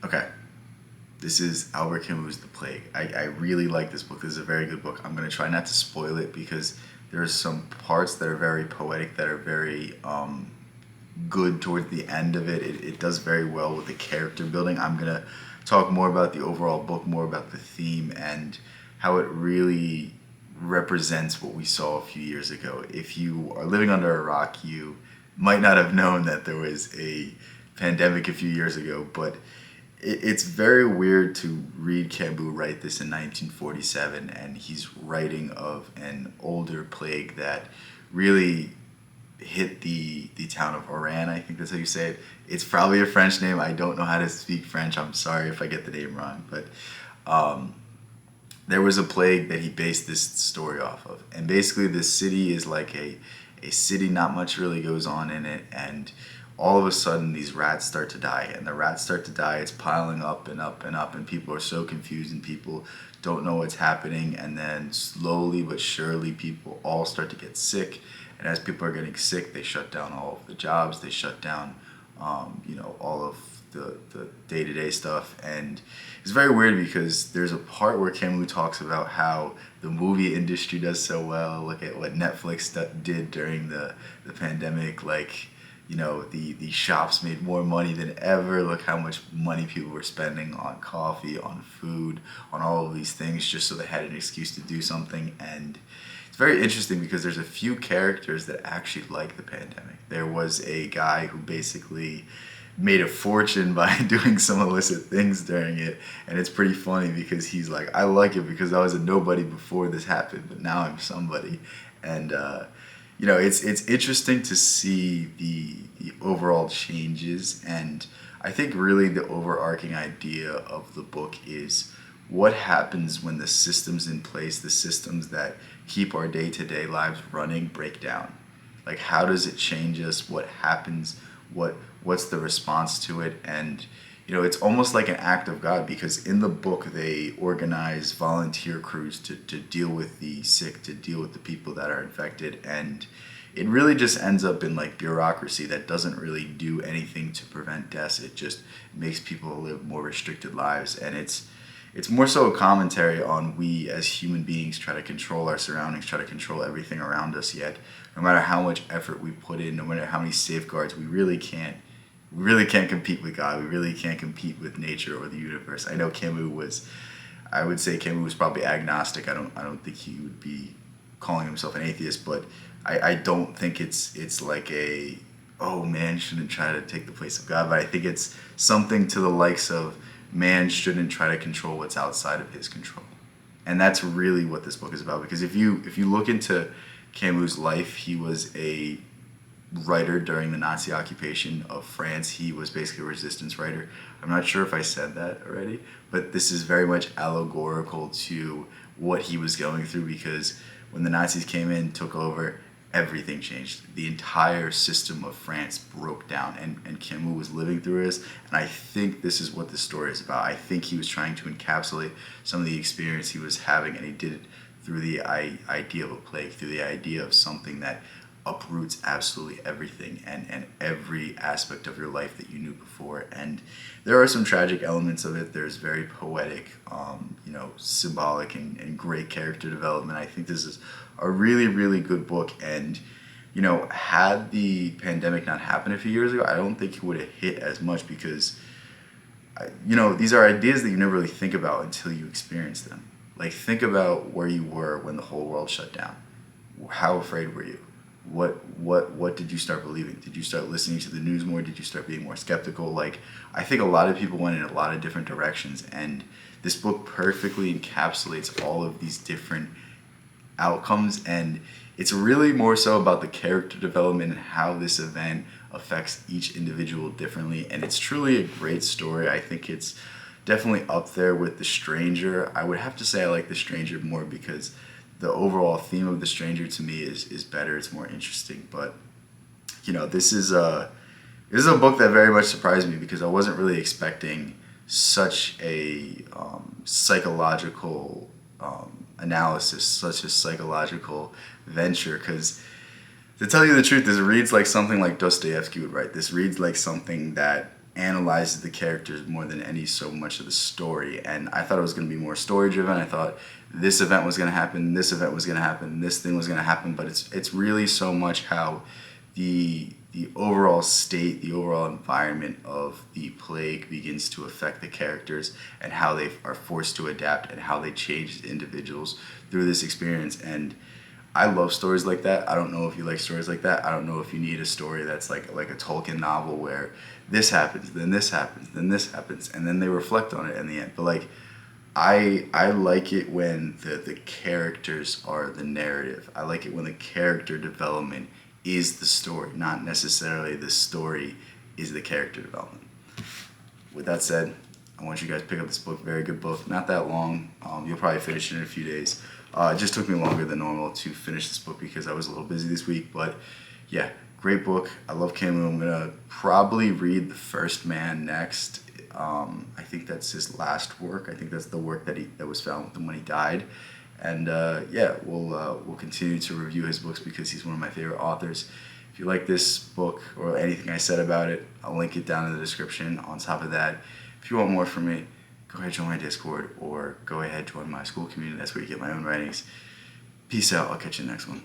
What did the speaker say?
Okay, this is Albert Camus' The Plague. I really like this book. This is a very good book. I'm going to try not to spoil it because there's some parts that are very poetic, that are very good towards the end of it. It does very well with the character building. I'm going to talk more about the overall book, more about the theme, and how it really represents what we saw a few years ago. If you are living under a rock, you might not have known that there was a pandemic a few years ago, but it's very weird to read Camus write this in 1947, and he's writing of an older plague that really hit the town of Oran. I think that's how you say it. It's probably a French name. I don't know how to speak French. I'm sorry if I get the name wrong, but there was a plague that he based this story off of. And basically, this city is like a city, not much really goes on in it. And all of a sudden, these rats start to die. And the rats start to die. It's piling up and up and up. And people are so confused and people don't know what's happening. And then slowly but surely, people all start to get sick. And as people are getting sick, they shut down all of the jobs. They shut down, all of the day-to-day stuff. And it's very weird because there's a part where Camus talks about how the movie industry does so well. Look at what Netflix did during the pandemic. Like, the shops made more money than ever. Look how much money people were spending on coffee, on food, on all of these things just so they had an excuse to do something. And it's very interesting because there's a few characters that actually like the pandemic. There was a guy who basically made a fortune by doing some illicit things during it, and it's pretty funny because he's like, I like it because I was a nobody before this happened, but now I'm somebody. And it's interesting to see the overall changes. And I think really the overarching idea of the book is what happens when the systems in place, the systems that keep our day-to-day lives running, break down. Like, how does it change us? What happens? What's the response to it? And it's almost like an act of God, because in the book they organize volunteer crews to deal with the sick, to deal with the people that are infected. And it really just ends up in like bureaucracy that doesn't really do anything to prevent deaths. It just makes people live more restricted lives. And it's more so a commentary on we as human beings try to control our surroundings, try to control everything around us, yet no matter how much effort we put in, no matter how many safeguards, we really can't compete with God. We really can't compete with nature or the universe. I know I would say Camus was probably agnostic. I don't think he would be calling himself an atheist, but I don't think it's like oh, man shouldn't try to take the place of God, but I think it's something to the likes of man shouldn't try to control what's outside of his control. And that's really what this book is about, because if you look into Camus' life, he was a writer during the Nazi occupation of France. He was basically a resistance writer. I'm not sure if I said that already, but this is very much allegorical to what he was going through, because when the Nazis came in, took over, everything changed. The entire system of France broke down, and Camus was living through this. And I think this is what the story is about. I think he was trying to encapsulate some of the experience he was having, and he did it through the idea of a plague, through the idea of something that uproots absolutely everything and every aspect of your life that you knew before. And there are some tragic elements of it. There's very poetic, symbolic and great character development. I think this is a really, really good book. And, had the pandemic not happened a few years ago, I don't think it would have hit as much, because, these are ideas that you never really think about until you experience them. Like, think about where you were when the whole world shut down. How afraid were you? What did you start believing? Did you start listening to the news more? Did you start being more skeptical? Like, I think a lot of people went in a lot of different directions, and this book perfectly encapsulates all of these different outcomes. And it's really more so about the character development and how this event affects each individual differently. And it's truly a great story. I think it's definitely up there with The Stranger. I would have to say I like The Stranger more because the overall theme of The Stranger to me is better. It's more interesting. But this is a book that very much surprised me, because I wasn't really expecting such a psychological analysis, such a psychological venture. Because to tell you the truth, this reads like something like Dostoevsky would write. This reads like something that analyzes the characters more than any so much of the story. And I thought it was going to be more story driven. I thought this event was going to happen, this event was going to happen, this thing was going to happen. But it's really so much how the overall state, the overall environment of the plague begins to affect the characters, and how they are forced to adapt, and how they change as individuals through this experience. And I love stories like that. I don't know if you like stories like that. I don't know if you need a story that's like a Tolkien novel where this happens, then this happens, then this happens, and then they reflect on it in the end. But like, I like it when the characters are the narrative. I like it when the character development is the story, not necessarily the story is the character development. With that said, I want you guys to pick up this book. Very good book. Not that long. You'll probably finish it in a few days. It just took me longer than normal to finish this book because I was a little busy this week. But yeah, great book. I love Camus. I'm going to probably read The First Man next. I think that's his last work. I think that's the work that was found with him when he died. And yeah, we'll continue to review his books because he's one of my favorite authors. If you like this book or anything I said about it, I'll link it down in the description. On top of that, if you want more from me, go ahead, join my Discord, or go ahead, join my school community. That's where you get my own writings. Peace out. I'll catch you in the next one.